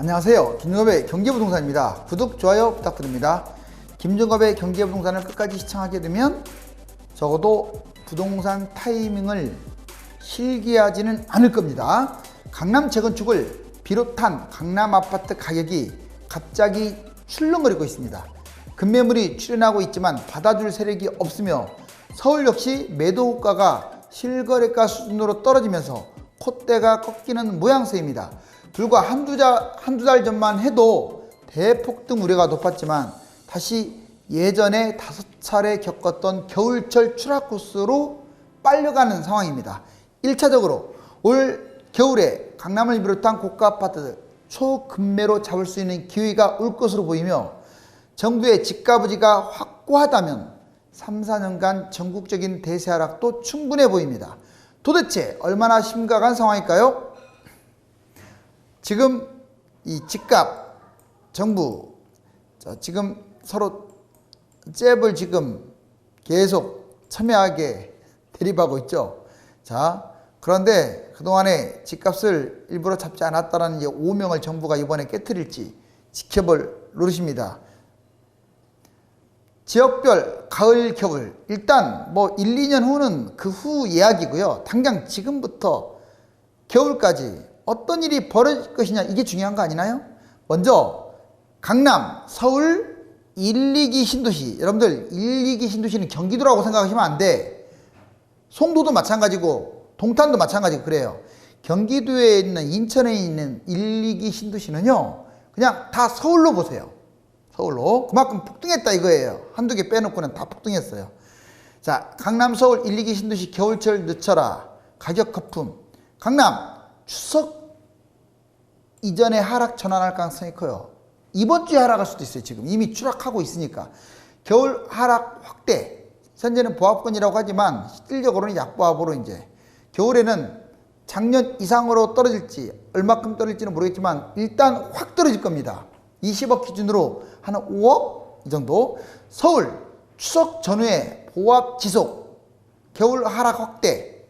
안녕하세요. 김종갑의 경제부동산입니다. 구독, 좋아요 부탁드립니다. 김종갑의 경제부동산을 끝까지 시청하게 되면 적어도 부동산 타이밍을 실기하지는 않을 겁니다. 강남 재건축을 비롯한 강남 아파트 가격이 갑자기 출렁거리고 있습니다. 급매물이 출현하고 있지만 받아줄 세력이 없으며 서울 역시 매도 호가가 실거래가 수준으로 떨어지면서 콧대가 꺾이는 모양새입니다. 불과 한두 달 전만 해도 대폭등 우려가 높았지만 다시 예전에 5차례 겪었던 겨울철 추락 코스로 빨려가는 상황입니다. 1차적으로 올 겨울에 강남을 비롯한 고가 아파트 초급매로 잡을 수 있는 기회가 올 것으로 보이며 정부의 집값 의지가 확고하다면 3, 4년간 전국적인 대세 하락도 충분해 보입니다. 도대체 얼마나 심각한 상황일까요? 지금 이 집값, 정부, 지금 서로 잽을 지금 계속 첨예하게 대립하고 있죠. 자, 그런데 그동안에 집값을 일부러 잡지 않았다는 이제 오명을 정부가 이번에 깨트릴지 지켜볼 노릇입니다. 지역별 가을, 겨울, 일단 뭐 1, 2년 후는 그 후 이야기고요. 당장 지금부터 겨울까지 어떤 일이 벌어질 것이냐, 이게 중요한 거 아니나요? 먼저 강남, 서울 1, 2기 신도시, 여러분들 1, 2기 신도시는 경기도라고 생각하시면 안 돼. 송도도 마찬가지고 동탄도 마찬가지고 그래요. 경기도에 있는, 인천에 있는 1, 2기 신도시는요 그냥 다 서울로 보세요. 서울로. 그만큼 폭등했다 이거예요. 한두 개 빼놓고는 다 폭등했어요. 자, 강남, 서울 1, 2기 신도시 겨울철 늦춰라. 가격 거품. 강남 추석 이전에 하락 전환할 가능성이 커요. 이번 주에 하락할 수도 있어요. 지금 이미 추락하고 있으니까. 겨울 하락 확대. 현재는 보합권이라고 하지만 실질적으로는 약보합으로 이제 겨울에는 작년 이상으로 떨어질지 얼마큼 떨어질지는 모르겠지만 일단 확 떨어질 겁니다. 20억 기준으로 한 5억 이 정도. 서울 추석 전후에 보합 지속, 겨울 하락 확대.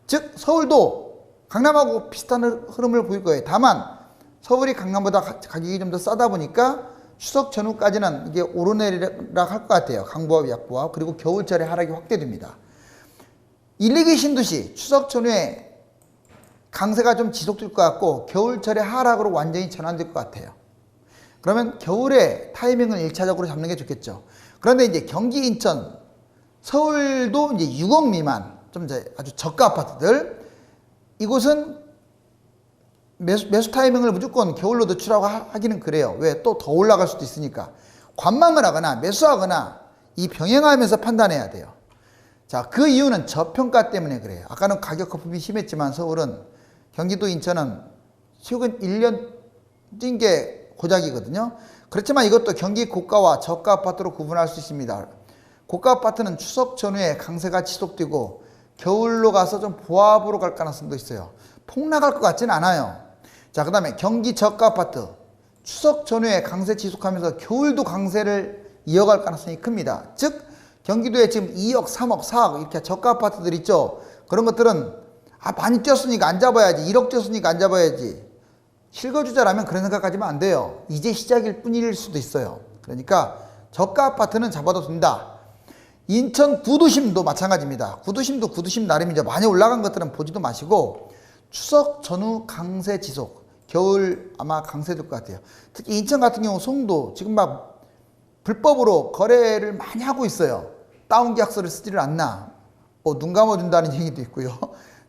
즉 서울도 강남하고 비슷한 흐름을 보일 거예요. 다만 서울이 강남보다 가격이 좀 더 싸다 보니까 추석 전후까지는 이게 오르내리락 할 것 같아요. 강보합, 약보합. 그리고 겨울철에 하락이 확대됩니다. 1, 2기 신도시 추석 전후에 강세가 좀 지속될 것 같고 겨울철에 하락으로 완전히 전환될 것 같아요. 그러면 겨울에 타이밍을 1차적으로 잡는 게 좋겠죠. 그런데 이제 경기, 인천, 서울도 이제 6억 미만, 좀 이제 아주 저가 아파트들, 이곳은 매수 타이밍을 무조건 겨울로 늦추라고 하기는 그래요. 왜? 또 더 올라갈 수도 있으니까. 관망을 하거나 매수하거나 이 병행하면서 판단해야 돼요. 자, 그 이유는 저평가 때문에 그래요. 아까는 가격 거품이 심했지만 서울은, 경기도, 인천은 최근 1년 뛴 게 고작이거든요. 그렇지만 이것도 경기 고가와 저가 아파트로 구분할 수 있습니다. 고가 아파트는 추석 전후에 강세가 지속되고 겨울로 가서 좀 보합으로 갈 가능성도 있어요. 폭락할 것 같지는 않아요. 자, 그 다음에 경기 저가 아파트 추석 전후에 강세 지속하면서 겨울도 강세를 이어갈 가능성이 큽니다. 즉 경기도에 지금 2억, 3억, 4억 이렇게 저가 아파트들 있죠. 그런 것들은 많이 뛰었으니까 안 잡아야지, 1억 뛰었으니까 안 잡아야지, 실거주자라면 그런 생각하지면 안 돼요. 이제 시작일 뿐일 수도 있어요. 그러니까 저가 아파트는 잡아도 된다. 인천 구도심도 마찬가지입니다. 구도심도 구도심 나름이죠. 많이 올라간 것들은 보지도 마시고 추석 전후 강세 지속, 겨울 아마 강세될 것 같아요. 특히 인천 같은 경우 송도 지금 막 불법으로 거래를 많이 하고 있어요. 다운 계약서를 쓰지를 않나, 뭐 눈 감아준다는 얘기도 있고요.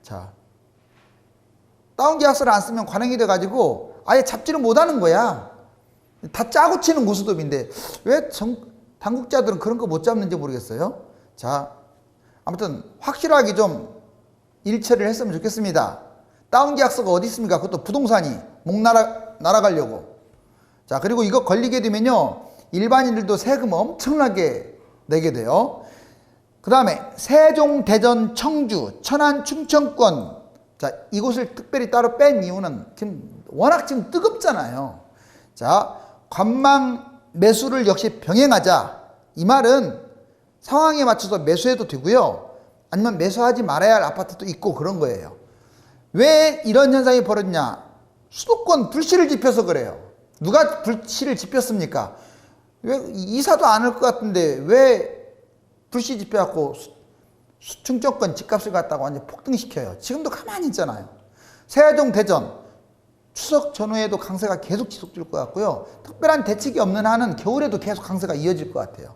자, 다운 계약서를 안 쓰면 관행이 돼가지고 아예 잡지를 못하는 거야. 다 짜고 치는 고스톱인데 왜 당국자들은 그런 거 못 잡는지 모르겠어요. 자, 아무튼 확실하게 좀 일처리를 했으면 좋겠습니다. 다운 계약서가 어디 있습니까? 그것도 부동산이 목 날아가려고. 자, 그리고 이거 걸리게 되면요 일반인들도 세금 엄청나게 내게 돼요. 그 다음에 세종, 대전, 청주, 천안, 충청권. 자, 이곳을 특별히 따로 뺀 이유는 지금 워낙 지금 뜨겁잖아요. 자, 관망 매수를 역시 병행하자. 이 말은 상황에 맞춰서 매수해도 되고요. 아니면 매수하지 말아야 할 아파트도 있고 그런 거예요. 왜 이런 현상이 벌어지냐? 수도권 불씨를 지펴서 그래요. 누가 불씨를 지폈습니까? 왜 이사도 않을 것 같은데 왜 불씨 지펴갖고 충청권 집값을 갖다가 완전 폭등시켜요. 지금도 가만히 있잖아요. 세종 대전 추석 전후에도 강세가 계속 지속될 것 같고요. 특별한 대책이 없는 한은 겨울에도 계속 강세가 이어질 것 같아요.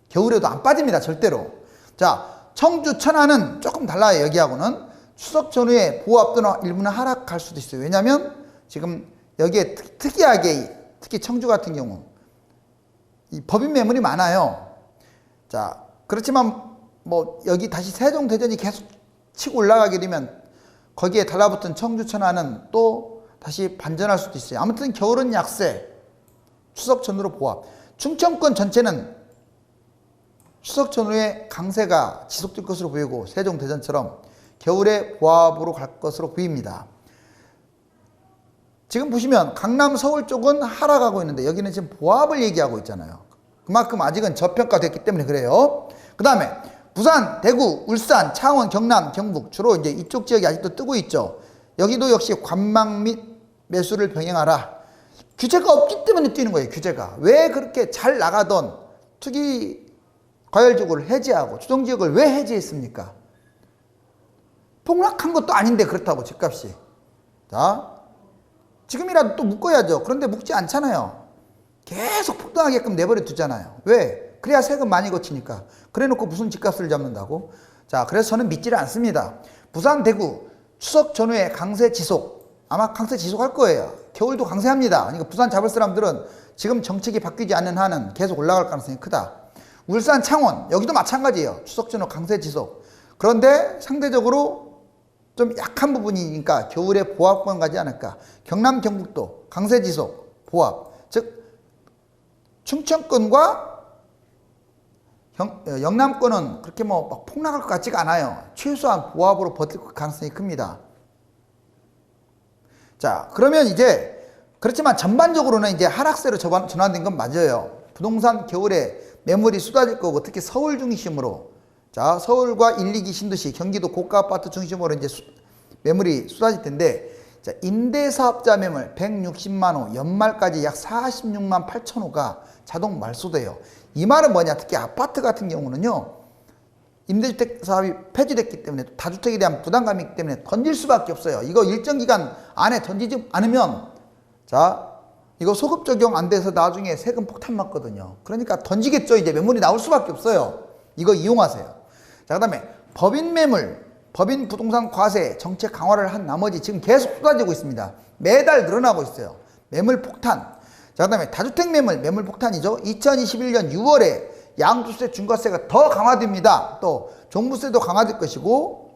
겨울에도 안 빠집니다. 절대로. 자, 청주 천안은 조금 달라요. 여기하고는 추석 전후에 보합도나 일부는 하락할 수도 있어요. 왜냐하면 지금 여기에 특이하게 특히 청주 같은 경우 이 법인 매물이 많아요. 자, 그렇지만 뭐 여기 다시 세종 대전이 계속 치고 올라가게 되면 거기에 달라붙은 청주 천안은 또 다시 반전할 수도 있어요. 아무튼 겨울은 약세, 추석 전후로 보합. 충청권 전체는 추석 전후에 강세가 지속될 것으로 보이고 세종 대전처럼 겨울에 보합으로 갈 것으로 보입니다. 지금 보시면 강남 서울 쪽은 하락하고 있는데 여기는 지금 보합을 얘기하고 있잖아요. 그만큼 아직은 저평가됐기 때문에 그래요. 그 다음에 부산, 대구, 울산, 창원, 경남, 경북 주로 이제 이쪽 지역이 아직도 뜨고 있죠. 여기도 역시 관망 및 매수를 병행하라. 규제가 없기 때문에 뛰는 거예요. 규제가. 왜 그렇게 잘 나가던 투기 과열지구를 해제하고 조정지역을 왜 해제했습니까? 폭락한 것도 아닌데 그렇다고 집값이. 자, 지금이라도 또 묶어야죠. 그런데 묶지 않잖아요. 계속 폭등하게끔 내버려 두잖아요. 왜? 그래야 세금 많이 거치니까. 그래 놓고 무슨 집값을 잡는다고? 자, 그래서 저는 믿지를 않습니다. 부산, 대구 추석 전후에 강세 지속. 아마 강세 지속할 거예요. 겨울도 강세합니다. 그러니까 부산 잡을 사람들은 지금 정책이 바뀌지 않는 한은 계속 올라갈 가능성이 크다. 울산, 창원 여기도 마찬가지예요. 추석 전후 강세 지속. 그런데 상대적으로 좀 약한 부분이니까 겨울에 보합권 가지 않을까. 경남, 경북도 강세 지속, 보합. 즉 충청권과 영남권은 그렇게 뭐 막 폭락할 것 같지가 않아요. 최소한 보합으로 버틸 가능성이 큽니다. 자, 그러면 이제 그렇지만 전반적으로는 이제 하락세로 전환된 건 맞아요. 부동산 겨울에 매물이 쏟아질 거고 특히 서울 중심으로 자, 서울과 1, 2기 신도시, 경기도 고가 아파트 중심으로 이제 매물이 쏟아질 텐데 자, 임대사업자 매물 160만 호, 연말까지 약 46만 8천 호가 자동 말소돼요. 이 말은 뭐냐? 특히 아파트 같은 경우는요. 임대주택 사업이 폐지됐기 때문에 다주택에 대한 부담감이 있기 때문에 던질 수밖에 없어요. 이거 일정 기간 안에 던지지 않으면 자, 이거 소급 적용 안 돼서 나중에 세금 폭탄 맞거든요. 그러니까 던지겠죠. 이제 매물이 나올 수밖에 없어요. 이거 이용하세요. 자, 그 다음에 법인 매물, 법인 부동산 과세 정책 강화를 한 나머지 지금 계속 쏟아지고 있습니다. 매달 늘어나고 있어요. 매물 폭탄. 자, 그 다음에 다주택 매물, 매물 폭탄이죠. 2021년 6월에 양도세, 중과세가 더 강화됩니다. 또 종부세도 강화될 것이고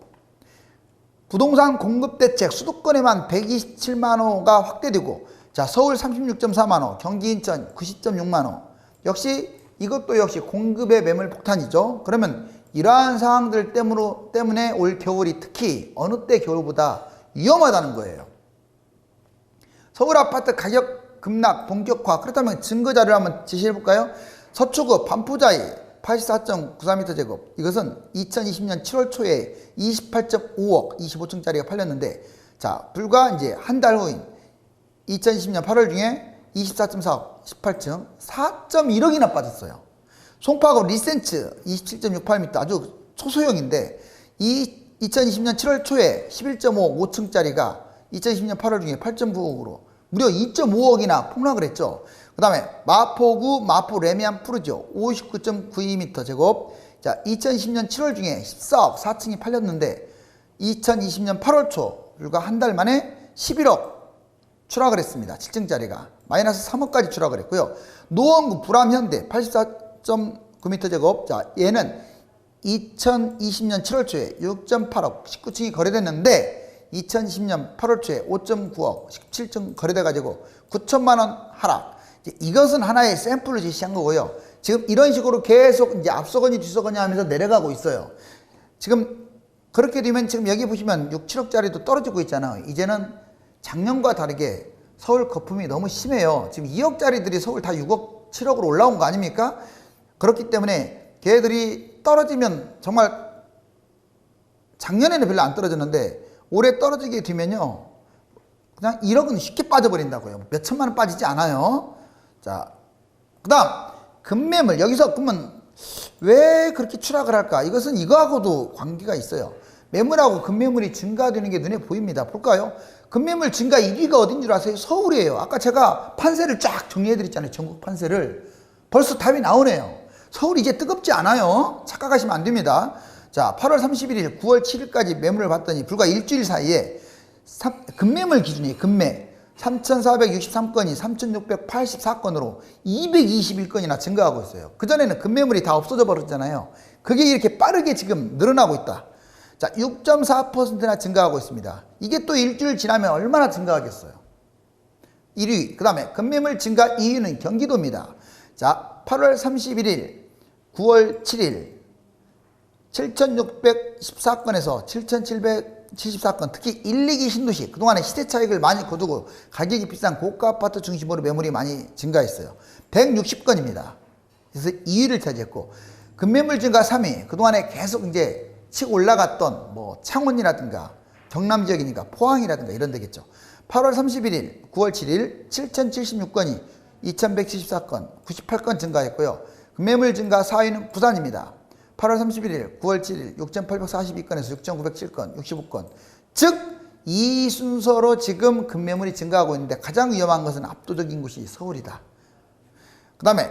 부동산 공급 대책 수도권에만 127만 호가 확대되고 자, 서울 36.4만 호, 경기 인천 90.6만 호. 역시 이것도 역시 공급의 매물 폭탄이죠. 그러면 이러한 상황들 때문에 올 겨울이 특히 어느 때 겨울보다 위험하다는 거예요. 서울 아파트 가격 급락 본격화. 그렇다면 증거자료를 한번 제시해 볼까요? 서초구 반포자이 84.94m/제곱. 이것은 2020년 7월 초에 28.5억 25층짜리가 팔렸는데 자, 불과 이제 한 달 후인 2020년 8월 중에 24.4억 18층 4.1억이나 빠졌어요. 송파구 리센츠 27.68m 아주 초소형인데 2020년 7월 초에 11.5억 5층짜리가 2020년 8월 중에 8.9억으로 무려 2.5억이나 폭락을 했죠. 그 다음에 마포구 마포 레미안 푸르지오 59.92m/제곱. 자, 2020년 7월 중에 14억 4층이 팔렸는데 2020년 8월 초 불과 한 달 만에 11억 추락을 했습니다. 7층짜리가 마이너스 3억까지 추락을 했고요. 노원구 불암현대 84.9m/제곱. 자, 얘는 2020년 7월 초에 6.8억 19층이 거래됐는데 2020년 8월 초에 5.9억 17층 거래돼가지고 9천만 원 하락. 이것은 하나의 샘플을 제시한 거고요. 지금 이런 식으로 계속 이제 앞서거니 뒤서거니 하면서 내려가고 있어요. 지금 그렇게 되면 지금 여기 보시면 6, 7억짜리도 떨어지고 있잖아요. 이제는 작년과 다르게 서울 거품이 너무 심해요. 지금 2억짜리들이 서울 다 6억, 7억으로 올라온 거 아닙니까? 그렇기 때문에 걔들이 떨어지면 정말 작년에는 별로 안 떨어졌는데 올해 떨어지게 되면요. 그냥 1억은 쉽게 빠져버린다고요. 몇 천만 원 빠지지 않아요. 자, 그 다음 급매물. 여기서 그러면 왜 그렇게 추락을 할까? 이것은 이거하고도 관계가 있어요. 매물하고 급매물이 증가되는 게 눈에 보입니다. 볼까요? 급매물 증가 1위가 어딘 줄 아세요? 서울이에요. 아까 제가 판세를 쫙 정리해 드렸잖아요. 전국 판세를. 벌써 답이 나오네요. 서울이 이제 뜨겁지 않아요. 착각하시면 안 됩니다. 자, 8월 31일, 9월 7일까지 매물을 봤더니 불과 일주일 사이에 급매물 기준이에요. 급매 3,463건이 3,684건으로 221건이나 증가하고 있어요. 그전에는 급매물이 다 없어져 버렸잖아요. 그게 이렇게 빠르게 지금 늘어나고 있다. 자, 6.4%나 증가하고 있습니다. 이게 또 일주일 지나면 얼마나 증가하겠어요? 1위. 그 다음에 급매물 증가 2위는 경기도입니다. 자, 8월 31일, 9월 7일 7,614건에서 7,774건, 특히 1, 2기 신도시, 그동안에 시세 차익을 많이 거두고 가격이 비싼 고가 아파트 중심으로 매물이 많이 증가했어요. 160건입니다. 그래서 2위를 차지했고, 급매물 증가 3위, 그동안에 계속 이제 치고 올라갔던 뭐 창원이라든가 경남 지역이니까 포항이라든가 이런 데겠죠. 8월 31일, 9월 7일 7,076건이 2,174건, 98건 증가했고요. 급매물 증가 4위는 부산입니다. 8월 31일, 9월 7일 6,842건에서 6,907건, 65건. 즉, 이 순서로 지금 급매물이 증가하고 있는데 가장 위험한 것은 압도적인 곳이 서울이다. 그 다음에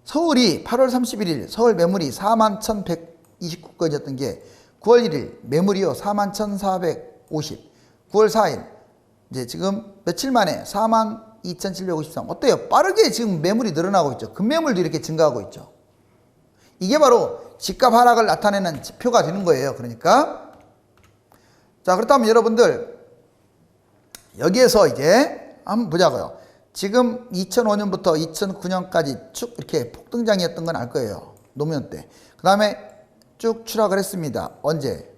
서울이 8월 31일 서울 매물이 41,129건이었던 게 9월 1일 매물이요 41,450, 9월 4일 이제 지금 며칠 만에 42,753. 어때요? 빠르게 지금 매물이 늘어나고 있죠. 급매물도 이렇게 증가하고 있죠. 이게 바로 집값 하락을 나타내는 지표가 되는 거예요. 그러니까 자, 그렇다면 여러분들 여기에서 이제 한번 보자고요. 지금 2005년부터 2009년까지 쭉 이렇게 폭등장이었던 건 알 거예요. 노무현 때. 그 다음에 쭉 추락을 했습니다. 언제?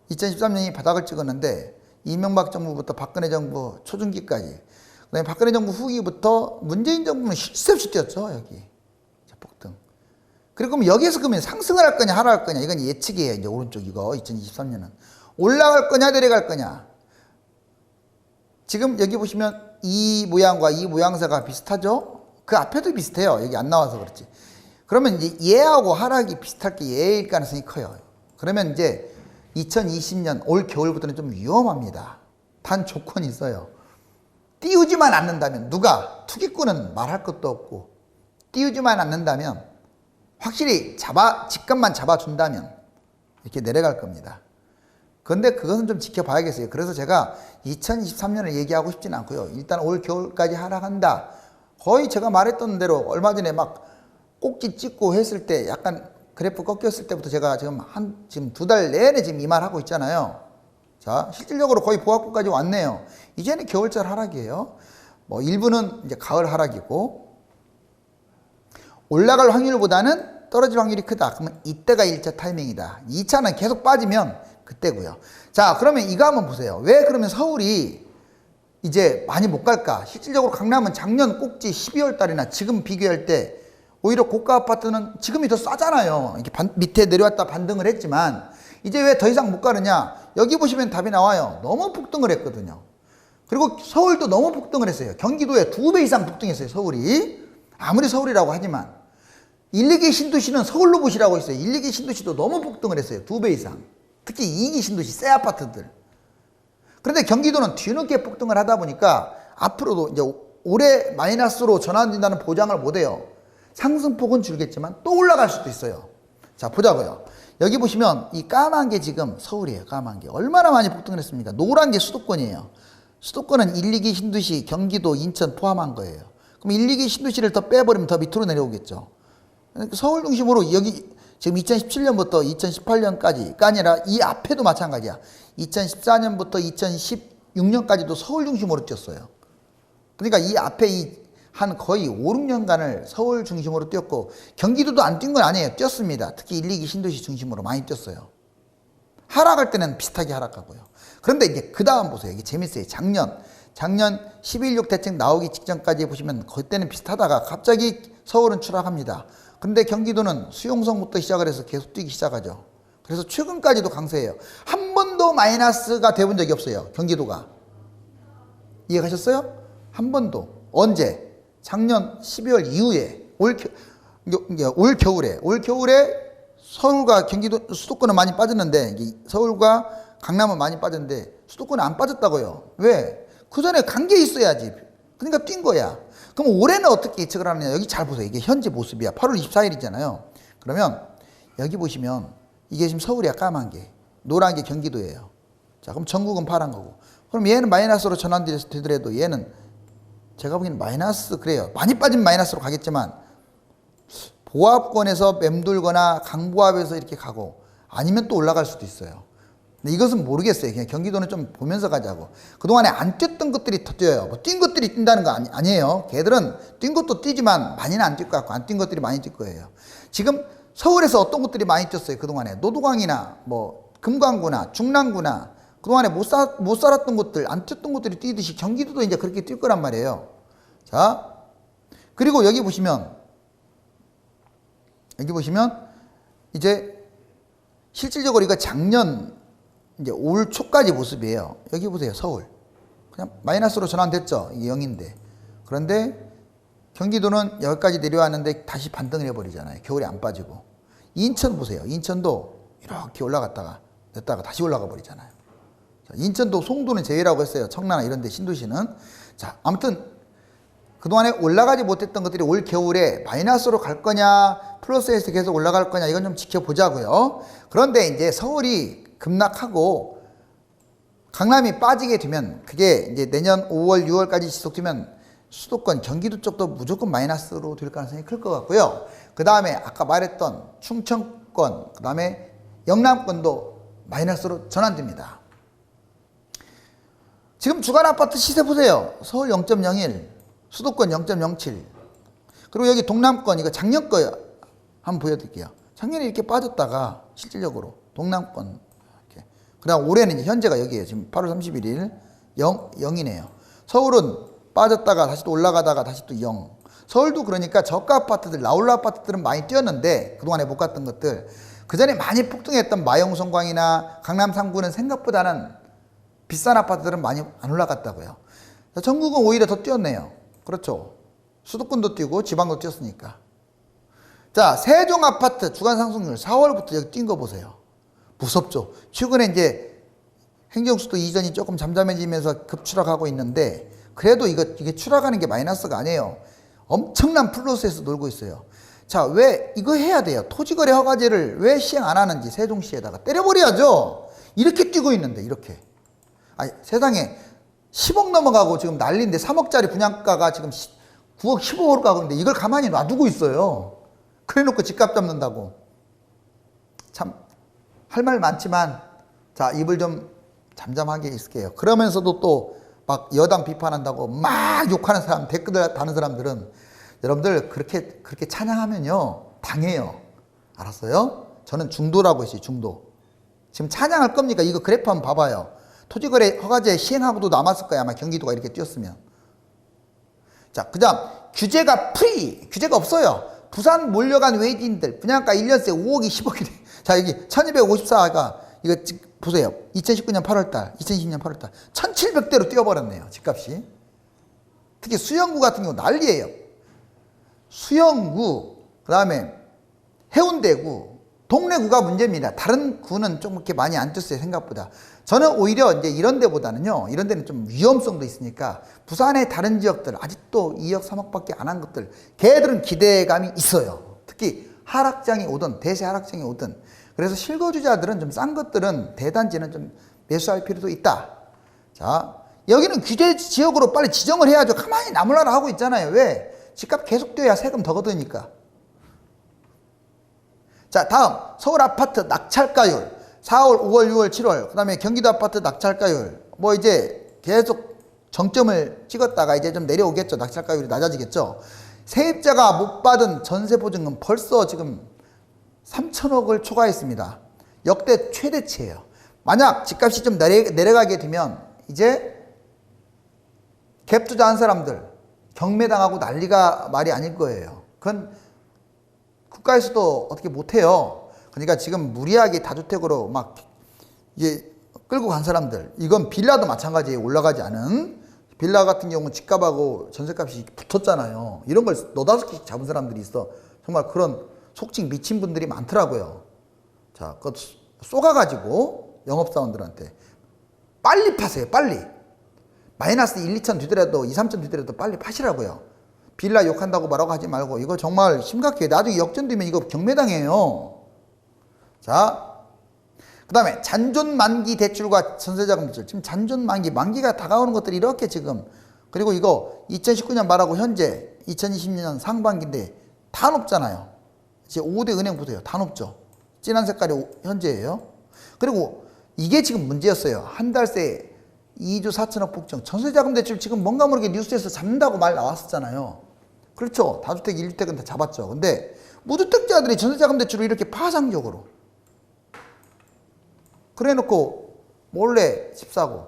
2013년이 바닥을 찍었는데 이명박 정부부터 박근혜 정부 초중기까지, 그 다음에 박근혜 정부 후기부터 문재인 정부는 쉴 새 없이 뛰었죠. 여기 폭등. 그리고 그럼 여기에서 그러면 상승을 할 거냐 하락할 거냐, 이건 예측이에요. 이제 오른쪽 이거 2023년은 올라갈 거냐 내려갈 거냐. 지금 여기 보시면 이 모양과 이 모양새가 비슷하죠. 그 앞에도 비슷해요. 여기 안 나와서 그렇지. 그러면 이제 얘하고 하락이 비슷할 게 얘일 가능성이 커요. 그러면 이제 2020년 올 겨울부터는 좀 위험합니다. 단 조건이 있어요. 띄우지만 않는다면, 누가 투기꾼은 말할 것도 없고, 띄우지만 않는다면, 확실히 집값만 잡아준다면 이렇게 내려갈 겁니다. 그런데 그것은 좀 지켜봐야겠어요. 그래서 제가 2023년을 얘기하고 싶지는 않고요. 일단 올 겨울까지 하락한다. 거의 제가 말했던 대로 얼마 전에 막 꼭지 찍고 했을 때, 약간 그래프 꺾였을 때부터 제가 지금 지금 2달 내내 지금 이 말 하고 있잖아요. 자, 실질적으로 거의 보합구까지 왔네요. 이제는 겨울철 하락이에요. 뭐 일부는 이제 가을 하락이고, 올라갈 확률보다는 떨어질 확률이 크다. 그러면 이때가 1차 타이밍이다. 2차는 계속 빠지면 그때고요. 자, 그러면 이거 한번 보세요. 왜 그러면 서울이 이제 많이 못 갈까? 실질적으로 강남은 작년 꼭지 12월 달이나 지금 비교할 때 오히려 고가 아파트는 지금이 더 싸잖아요. 이렇게 밑에 내려왔다 반등을 했지만 이제 왜 더 이상 못 가느냐? 여기 보시면 답이 나와요. 너무 폭등을 했거든요. 그리고 서울도 너무 폭등을 했어요. 경기도에 2배 이상 폭등했어요. 서울이. 아무리 서울이라고 하지만 1, 2기 신도시는 서울로 보시라고 있어요. 1, 2기 신도시도 너무 폭등을 했어요. 2배 이상. 특히 2기 신도시 새 아파트들. 그런데 경기도는 뒤늦게 폭등을 하다 보니까 앞으로도 이제 올해 마이너스로 전환된다는 보장을 못 해요. 상승폭은 줄겠지만 또 올라갈 수도 있어요. 자, 보자고요. 여기 보시면 이 까만 게 지금 서울이에요. 까만 게. 얼마나 많이 폭등을 했습니까? 노란 게 수도권이에요. 수도권은 1, 2기 신도시, 경기도, 인천 포함한 거예요. 그럼 1, 2기 신도시를 더 빼버리면 더 밑으로 내려오겠죠. 서울 중심으로 여기 지금 2017년부터 2018년까지가 아니라 이 앞에도 마찬가지야. 2014년부터 2016년까지도 서울 중심으로 뛰었어요. 그러니까 이 앞에 한 거의 5, 6년간을 서울 중심으로 뛰었고, 경기도도 안 뛴 건 아니에요. 뛰었습니다. 특히 1, 2기 신도시 중심으로 많이 뛰었어요. 하락할 때는 비슷하게 하락하고요. 그런데 이제 그 다음 보세요. 이게 재밌어요. 작년 12.16 대책 나오기 직전까지 보시면 그때는 비슷하다가 갑자기 서울은 추락합니다. 근데 경기도는 수용성부터 시작을 해서 계속 뛰기 시작하죠. 그래서 최근까지도 강세예요. 한 번도 마이너스가 돼본 적이 없어요. 경기도가. 이해가셨어요? 한 번도. 언제? 작년 12월 이후에 올 겨울에 서울과 경기도 수도권은 많이 빠졌는데 서울과 강남은 많이 빠졌는데 수도권은 안 빠졌다고요. 왜? 그 전에 간 게 있어야지. 그러니까 뛴 거야. 그럼 올해는 어떻게 예측을 하느냐. 여기 잘 보세요. 이게 현재 모습이야. 8월 24일이잖아요. 그러면 여기 보시면 이게 지금 서울이야. 까만 게. 노란 게 경기도예요. 자, 그럼 전국은 파란 거고. 그럼 얘는 마이너스로 전환되더라도 얘는 제가 보기에는 마이너스 그래요. 많이 빠지면 마이너스로 가겠지만 보합권에서 맴돌거나 강보합에서 이렇게 가고 아니면 또 올라갈 수도 있어요. 근데 이것은 모르겠어요. 그냥 경기도는 좀 보면서 가자고. 그동안에 안 뛰었던 것들이 더 뛰어요. 뭐 뛴 것들이 뛴다는 거 아니에요. 걔들은 뛴 것도 뛰지만 많이는 안 뛸 것 같고 안 뛴 것들이 많이 뛸 거예요. 지금 서울에서 어떤 것들이 많이 뛰었어요. 그동안에 노도강이나 뭐 금강구나 중랑구나 그동안에 못 살았던 곳들 안 뛰었던 곳들이 뛰듯이 경기도도 이제 그렇게 뛸 거란 말이에요. 자, 그리고 여기 보시면 이제 실질적으로 이거 작년 이제 올 초까지 모습이에요. 여기 보세요. 서울. 그냥 마이너스로 전환됐죠. 이게 0인데. 그런데 경기도는 여기까지 내려왔는데 다시 반등을 해버리잖아요. 겨울에 안 빠지고. 인천 보세요. 인천도 이렇게 올라갔다가 냈다가 다시 올라가 버리잖아요. 자, 인천도 송도는 제외라고 했어요. 청라나 이런 데 신도시는. 자, 아무튼 그동안에 올라가지 못했던 것들이 올 겨울에 마이너스로 갈 거냐 플러스에서 계속 올라갈 거냐 이건 좀 지켜보자고요. 그런데 이제 서울이 급락하고 강남이 빠지게 되면 그게 이제 내년 5월 6월까지 지속되면 수도권 경기도 쪽도 무조건 마이너스로 될 가능성이 클 것 같고요. 그 다음에 아까 말했던 충청권 그 다음에 영남권도 마이너스로 전환됩니다. 지금 주간 아파트 시세 보세요. 서울 0.01 수도권 0.07 그리고 여기 동남권 이거 작년 거 한번 보여드릴게요. 작년에 이렇게 빠졌다가 실질적으로 동남권 이렇게. 그 다음 올해는 이제 현재가 여기에요. 지금 8월 31일 0이네요. 서울은 빠졌다가 다시 또 올라가다가 다시 또 0. 서울도 그러니까 저가 아파트들 나홀로 아파트들은 많이 뛰었는데 그동안에 못 갔던 것들 그 전에 많이 폭등했던 마영성광이나 강남 3구는 생각보다는 비싼 아파트들은 많이 안 올라갔다고요. 전국은 오히려 더 뛰었네요. 그렇죠. 수도권도 뛰고 지방도 뛰었으니까. 자, 세종 아파트 주간 상승률 4월부터 여기 뛴 거 보세요. 무섭죠. 최근에 이제 행정수도 이전이 조금 잠잠해지면서 급추락하고 있는데 그래도 이게 추락하는 게 마이너스가 아니에요. 엄청난 플러스에서 놀고 있어요. 자, 왜 이거 해야 돼요? 토지거래 허가제를 왜 시행 안 하는지 세종시에다가 때려버려야죠. 이렇게 뛰고 있는데 이렇게. 아니, 세상에 10억 넘어가고 지금 난리인데 3억짜리 분양가가 지금 9억 15억 가고 있는데 이걸 가만히 놔두고 있어요. 그래 놓고 집값 잡는다고. 참 할 말 많지만 자, 입을 좀 잠잠하게 있을게요. 그러면서도 또 막 여당 비판한다고 막 욕하는 사람, 댓글 다는 사람들은 여러분들 그렇게 찬양하면요 당해요. 알았어요? 저는 중도라고 했어요. 중도. 지금 찬양할 겁니까? 이거 그래프 한번 봐봐요. 토지거래 허가제 시행하고도 남았을 거야. 아마 경기도가 이렇게 뛰었으면. 자, 그 다음 규제가 규제가 없어요. 부산 몰려간 외지인들 분양가 1년새 5억이 10억이 자, 여기 1254가 이거 보세요. 2019년 8월달 2020년 8월달 1700대로 뛰어버렸네요. 집값이. 특히 수영구 같은 경우 난리예요. 수영구 그 다음에 해운대구 동래구가 문제입니다. 다른 구는 좀 이렇게 많이 안 뛰었어요. 생각보다. 저는 오히려 이제 이런 데보다는요, 이런 데는 좀 위험성도 있으니까 부산의 다른 지역들 아직도 2억 3억밖에 안 한 것들 걔들은 기대감이 있어요. 특히 하락장이 오든 대세 하락장이 오든. 그래서 실거주자들은 좀 싼 것들은 대단지는 좀 매수할 필요도 있다. 자, 여기는 규제 지역으로 빨리 지정을 해야죠. 가만히 나몰라라 하고 있잖아요. 왜? 집값 계속 뛰어야 세금 더 걷으니까. 자, 다음 서울 아파트 낙찰가율 4월, 5월, 6월, 7월 그 다음에 경기도 아파트 낙찰가율 뭐 이제 계속 정점을 찍었다가 이제 좀 내려오겠죠. 낙찰가율이 낮아지겠죠. 세입자가 못 받은 전세보증금 벌써 지금 3천억을 초과했습니다. 역대 최대치예요. 만약 집값이 좀 내려가게 되면 이제 갭 투자한 사람들 경매당하고 난리가 말이 아닐 거예요. 그건 국가에서도 어떻게 못해요. 그러니까 지금 무리하게 다주택으로 막 이제 끌고 간 사람들 이건 빌라도 마찬가지예요. 올라가지 않은 빌라 같은 경우는 집값하고 전세값이 붙었잖아요. 이런 걸 너다섯 개씩 잡은 사람들이 있어. 정말 그런 속칭 미친 분들이 많더라고요. 자, 그거 쏘가가지고 영업사원들한테 빨리 파세요. 빨리. 마이너스 1, 2천 뒤더라도 2, 3천 뒤더라도 빨리 파시라고요. 빌라 욕한다고 뭐라고 하지 말고 이거 정말 심각해요. 나중에 역전되면 이거 경매당해요. 자, 그 다음에 잔존 만기 대출과 전세자금 대출. 지금 잔존 만기가 다가오는 것들이 이렇게 지금. 그리고 이거 2019년 말하고 현재 2020년 상반기인데 다 높잖아요. 지금 5대 은행 보세요. 다 높죠. 진한 색깔이 현재예요. 그리고 이게 지금 문제였어요. 한 달 새 2조 4천억 폭증. 전세자금 대출 지금 뭔가 모르게 뉴스에서 잡는다고 말 나왔었잖아요. 그렇죠. 다주택, 1주택은 다 잡았죠. 근데 무주택자들이 전세자금 대출을 이렇게 파상적으로 그래놓고 몰래 집 사고,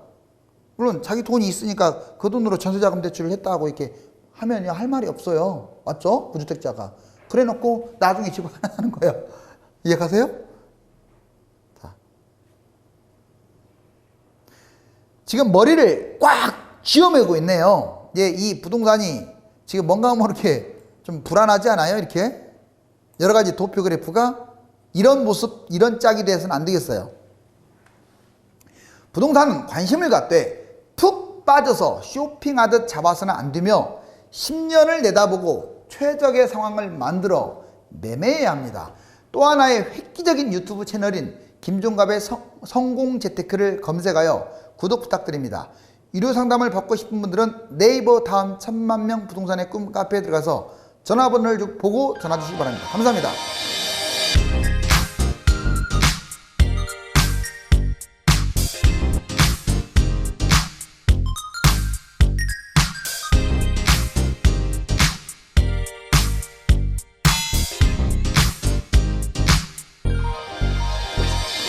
물론 자기 돈이 있으니까 그 돈으로 전세자금 대출을 했다고 이렇게 하면 할 말이 없어요. 맞죠? 무주택자가. 그래놓고 나중에 집을 하나 사는 거예요. 이해가세요? 자. 지금 머리를 꽉 쥐어매고 있네요. 이 부동산이 지금 뭔가 모르게 좀 불안하지 않아요? 이렇게 여러 가지 도표 그래프가 이런 모습, 이런 짝이 돼서는 안 되겠어요. 부동산은 관심을 갖되 푹 빠져서 쇼핑하듯 잡아서는 안 되며 10년을 내다보고 최적의 상황을 만들어 매매해야 합니다. 또 하나의 획기적인 유튜브 채널인 김종갑의 성공재테크를 검색하여 구독 부탁드립니다. 유료 상담을 받고 싶은 분들은 네이버 다음 1000만 명 부동산의 꿈 카페에 들어가서 전화번호를 보고 전화 주시기 바랍니다. 감사합니다.